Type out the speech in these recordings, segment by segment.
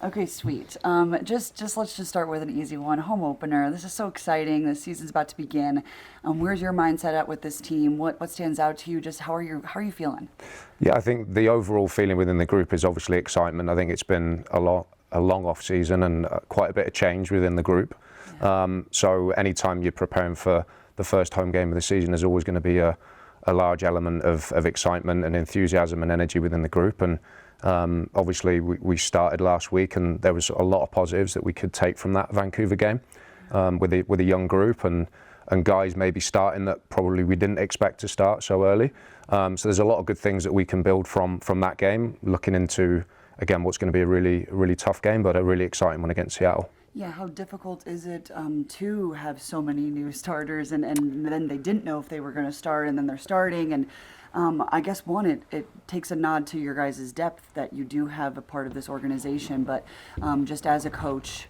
Okay, sweet. Just let's just start with an easy one. Home opener. This is so exciting. The season's about to begin. Where's your mindset at with this team? What stands out to you? Just how are you feeling? Yeah, I think the overall feeling within the group is obviously excitement. I think it's been a long off season and quite a bit of change within the group. Yeah. So anytime you're preparing for the first home game of the season, there's always going to be a large element of excitement and enthusiasm and energy within the group. And obviously we started last week and there was a lot of positives that we could take from that Vancouver game with a young group and guys maybe starting that probably we didn't expect to start so early. So there's a lot of good things that we can build from that game, looking into, again, what's going to be a really tough game, but a really exciting one against Seattle. Yeah, how difficult is it to have so many new starters and then they didn't know if they were going to start and then they're starting and I guess it takes a nod to your guys' depth that you do have a part of this organization, but just as a coach,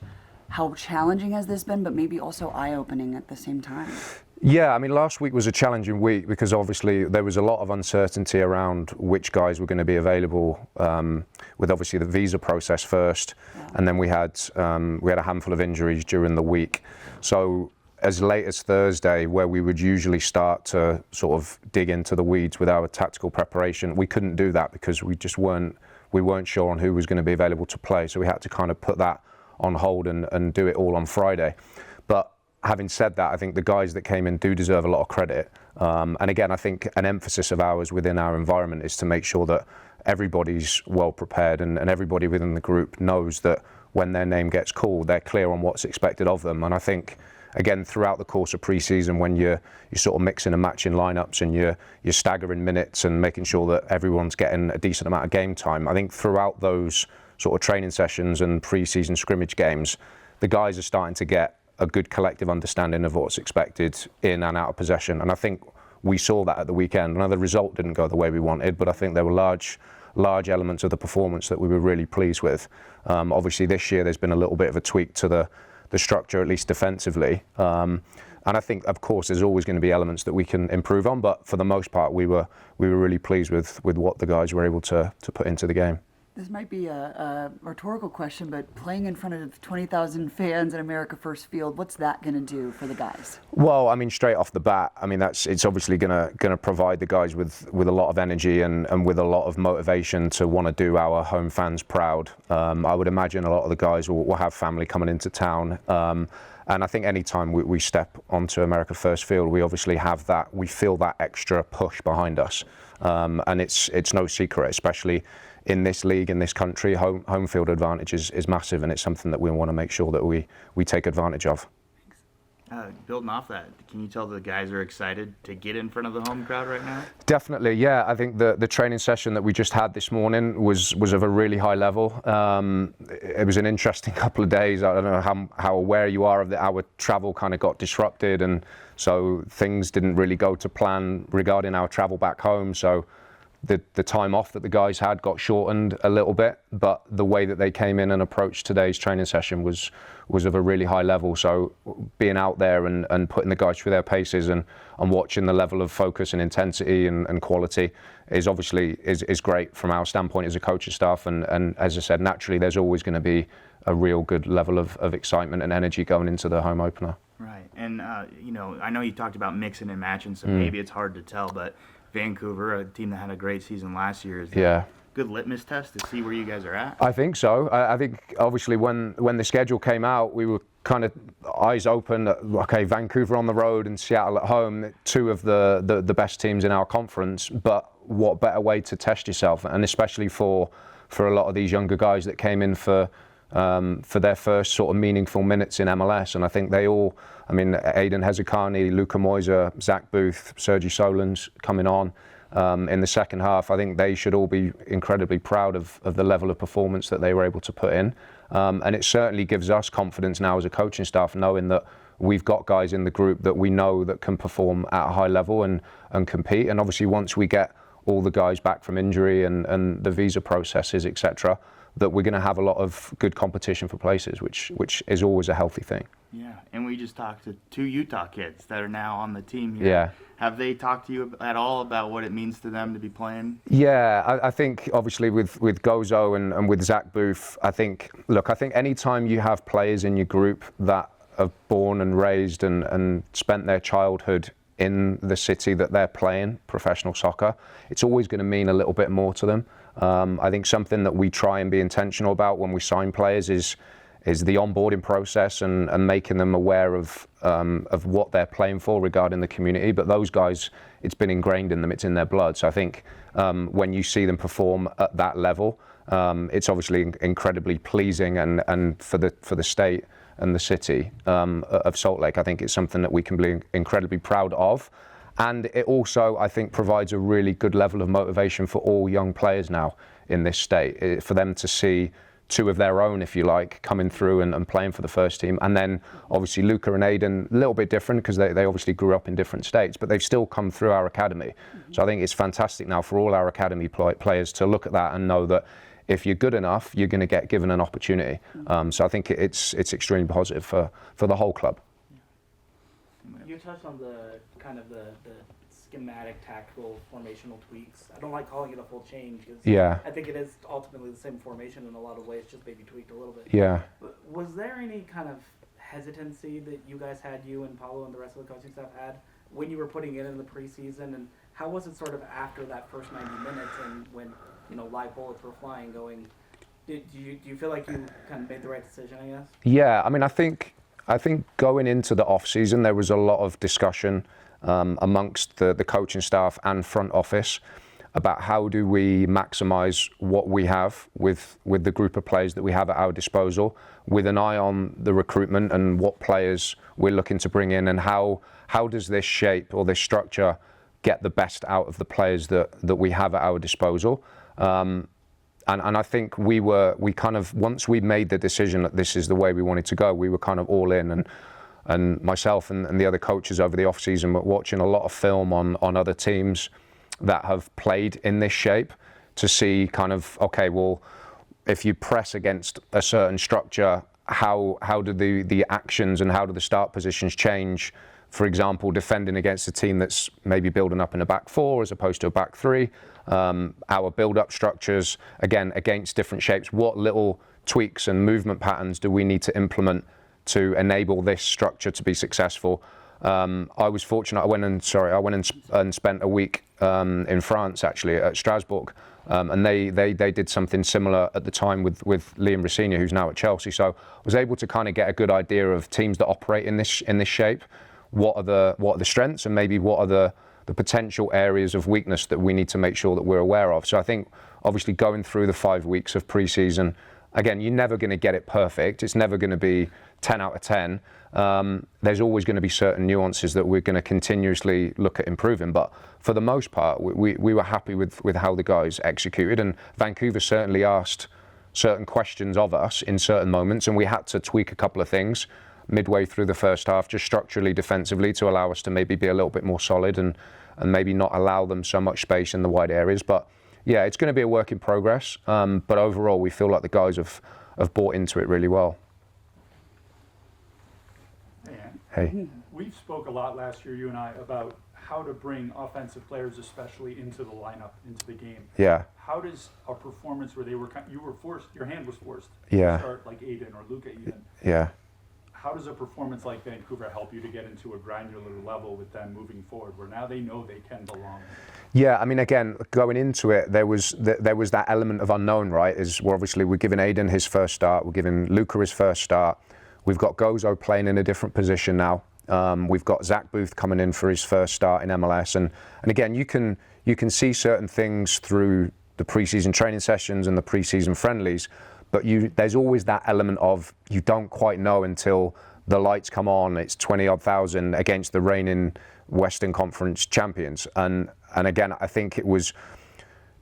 how challenging has this been, but maybe also eye-opening at the same time? Yeah, I mean, last week was a challenging week because obviously there was a lot of uncertainty around which guys were going to be available with obviously the visa process first, yeah. And then we had a handful of injuries during the week. So as late as Thursday, where we would usually start to sort of dig into the weeds with our tactical preparation, we couldn't do that because we weren't sure on who was going to be available to play. So we had to kind of put that on hold and do it all on Friday. But having said that, I think the guys that came in do deserve a lot of credit. And again, I think an emphasis of ours within our environment is to make sure that everybody's well prepared and everybody within the group knows that when their name gets called, they're clear on what's expected of them. And I think, again, throughout the course of pre-season, when you're sort of mixing and matching lineups and you're staggering minutes and making sure that everyone's getting a decent amount of game time, I think throughout those sort of training sessions and pre-season scrimmage games, the guys are starting to get a good collective understanding of what's expected in and out of possession. And I think we saw that at the weekend. I know the result didn't go the way we wanted, but I think there were large elements of the performance that we were really pleased with. Obviously this year there's been a little bit of a tweak to the structure, at least defensively. And I think, of course, there's always going to be elements that we can improve on, but for the most part, we were really pleased with what the guys were able to put into the game. This might be a rhetorical question, but playing in front of 20,000 fans at America First Field, what's that going to do for the guys? Well, I mean, straight off the bat, I mean, it's obviously going to provide the guys with a lot of energy and with a lot of motivation to want to do our home fans proud. I would imagine a lot of the guys will have family coming into town. And I think anytime we step onto America First Field, we obviously we feel that extra push behind us. And it's no secret, especially in this league, in this country, home field advantage is massive, and it's something that we want to make sure that we take advantage of. Building off that, can you tell the guys are excited to get in front of the home crowd right now? Definitely, yeah. I think the training session that we just had this morning was of a really high level. It was an interesting couple of days. I don't know how aware you are of that. Our travel kind of got disrupted, and so things didn't really go to plan regarding our travel back home. So the time off that the guys had got shortened a little bit, but the way that they came in and approached today's training session was of a really high level. So being out there and putting the guys through their paces and watching the level of focus and intensity and quality is obviously is great from our standpoint as a coaching staff. And as I said, naturally there's always going to be a real good level of excitement and energy going into the home opener. Right, and I know you talked about mixing and matching, so maybe it's hard to tell, but Vancouver, a team that had a great season last year, is a good litmus test to see where you guys are at? I think so. I think obviously when the schedule came out, we were kind of eyes open. Okay, Vancouver on the road and Seattle at home, two of the best teams in our conference. But what better way to test yourself, and especially for a lot of these younger guys that came in for their first sort of meaningful minutes in MLS. And I think they all, I mean, Aiden Hezekani, Luka Moiser, Zach Booth, Sergi Solans coming on in the second half. I think they should all be incredibly proud of the level of performance that they were able to put in. And it certainly gives us confidence now as a coaching staff, knowing that we've got guys in the group that we know that can perform at a high level and compete. And obviously once we get all the guys back from injury and the visa processes, etc., that we're going to have a lot of good competition for places, which is always a healthy thing. Yeah, and we just talked to 2 Utah kids that are now on the team here. Yeah. Have they talked to you at all about what it means to them to be playing? Yeah, I think obviously with Gozo and with Zach Booth, I think anytime you have players in your group that are born and raised and spent their childhood in the city that they're playing professional soccer, it's always going to mean a little bit more to them. I think something that we try and be intentional about when we sign players is the onboarding process and making them aware of what they're playing for regarding the community. But those guys, it's been ingrained in them, it's in their blood. So I think when you see them perform at that level, it's obviously incredibly pleasing, and for the state and the city of Salt Lake, I think it's something that we can be incredibly proud of. And it also, I think, provides a really good level of motivation for all young players now in this state, for them to see 2 of their own, if you like, coming through and playing for the first team. And then obviously Luca and Aiden, a little bit different because they obviously grew up in different states, but they've still come through our academy. So I think it's fantastic now for all our academy players to look at that and know that if you're good enough, you're going to get given an opportunity. So I think it's extremely positive for the whole club. You touched on the kind of the schematic, tactical, formational tweaks. I don't like calling it a full change because I think it is ultimately the same formation in a lot of ways, just maybe tweaked a little bit. Yeah. But was there any kind of hesitancy that you guys had, you and Paulo and the rest of the coaching staff had, when you were putting it in the preseason? And how was it sort of after that first 90 minutes and when, live bullets were flying going? Do you feel like you kind of made the right decision, I guess? Yeah, I mean, I think going into the off-season, there was a lot of discussion amongst the coaching staff and front office about how do we maximise what we have with the group of players that we have at our disposal, with an eye on the recruitment and what players we're looking to bring in, and how does this shape or this structure get the best out of the players that we have at our disposal. And I think we kind of, once we made the decision that this is the way we wanted to go, we were kind of all in, and myself and the other coaches over the off-season were watching a lot of film on other teams that have played in this shape to see kind of, okay, well, if you press against a certain structure, how do the actions and how do the start positions change? For example, defending against a team that's maybe building up in a back 4 as opposed to a back 3. Our build-up structures, again, against different shapes. What little tweaks and movement patterns do we need to implement to enable this structure to be successful? I was fortunate. I went and spent a week in France, actually, at Strasbourg, and they did something similar at the time with Liam Rossigna, who's now at Chelsea. So I was able to kind of get a good idea of teams that operate in this shape. What are the strengths, and maybe what are the potential areas of weakness that we need to make sure that we're aware of. So I think obviously going through the 5 weeks of pre-season, again, you're never going to get it perfect. It's never going to be 10 out of 10. There's always going to be certain nuances that we're going to continuously look at improving. But for the most part, we were happy with how the guys executed. And Vancouver certainly asked certain questions of us in certain moments, and we had to tweak a couple of things midway through the first half, just structurally, defensively, to allow us to maybe be a little bit more solid and maybe not allow them so much space in the wide areas. But yeah, it's going to be a work in progress. But overall, we feel like the guys have bought into it really well. Hey. We've spoke a lot last year, you and I, about how to bring offensive players, especially into the lineup, into the game. Yeah. How does a performance where you were forced, your hand was forced to start like Aiden or Luca even? Yeah. How does a performance like Vancouver help you to get into a granular level with them moving forward, where now they know they can belong? Yeah, I mean, again, going into it, there was that element of unknown, right? We're giving Aiden his first start, we're giving Luca his first start. We've got Gozo playing in a different position now. We've got Zach Booth coming in for his first start in MLS, and again, you can see certain things through the preseason training sessions and the preseason friendlies. But there's always that element of you don't quite know until the lights come on. It's 20-odd thousand against the reigning Western Conference champions, and again, I think it was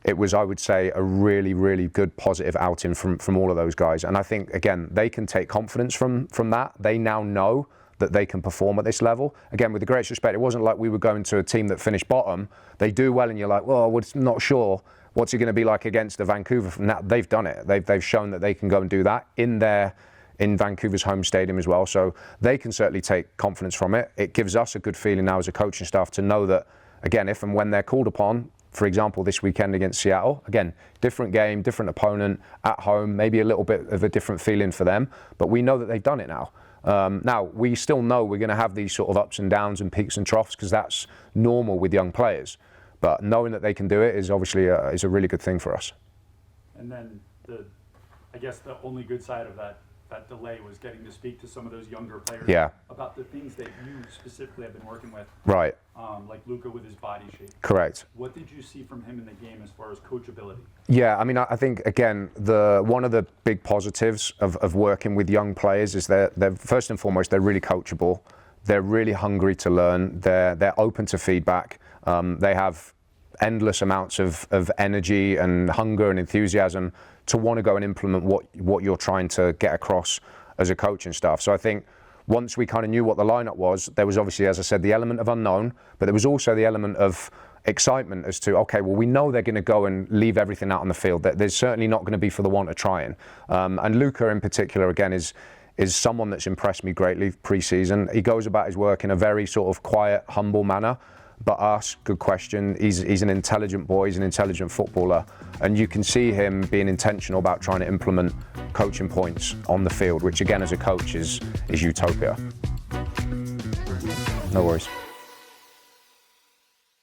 I would say a really, really good positive outing from all of those guys. And I think again they can take confidence from that. They now know that they can perform at this level. Again, with the greatest respect, it wasn't like we were going to a team that finished bottom. They do well, and you're like, well, we're not sure what's it going to be like against the Vancouver. From that, they've done it. They've shown that they can go and do that in Vancouver's home stadium as well. So they can certainly take confidence from it. It gives us a good feeling now as a coaching staff to know that, again, if and when they're called upon, for example, this weekend against Seattle, again, different game, different opponent at home, maybe a little bit of a different feeling for them, but we know that they've done it now. Now, we still know we're going to have these sort of ups and downs and peaks and troughs because that's normal with young players. But knowing that they can do it is obviously is a really good thing for us. And then I guess the only good side of that delay was getting to speak to some of those younger players about the things that you specifically have been working with. Right. Like Luka with his body shape. Correct. What did you see from him in the game as far as coachability? Yeah, I mean, I think, again, one of the big positives of working with young players is they're first and foremost, they're really coachable. They're really hungry to learn. They're open to feedback. They have endless amounts of energy and hunger and enthusiasm to want to go and implement what you're trying to get across as a coaching staff. So I think once we kind of knew what the lineup was, there was obviously, as I said, the element of unknown, but there was also the element of excitement as to, okay, well, we know they're going to go and leave everything out on the field. That there's certainly not going to be for the want of trying. And Luka in particular, again, is someone that's impressed me greatly pre-season. He goes about his work in a very sort of quiet, humble manner, but asks good question. He's an intelligent boy, he's an intelligent footballer, and you can see him being intentional about trying to implement coaching points on the field, which again, as a coach, is utopia. No worries.